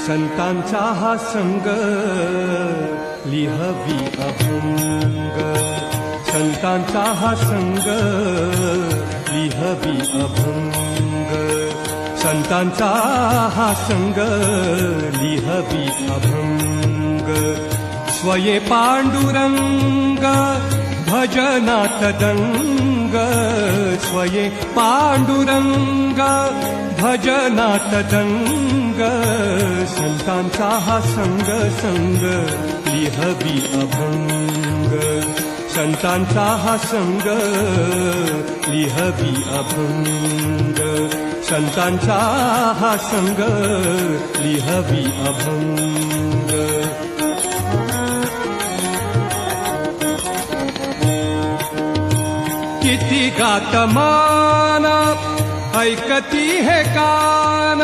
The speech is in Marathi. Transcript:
संतांचा हा संग लिहवी अभंग, संतांचा हा संग लिहवी अभंग, संतांचा हा संग लिहवी अभंग. स्वये पांडुरंग भजनात दंग, स्वये पांडुरंग भजनात दंग, संतांचा हा संग संग लिहवी अभंग, संतांचा हा संग लिहवी अभंग, संतांचा हा संग लिहवी अभंग. किती गात मान ऐकती हे कान,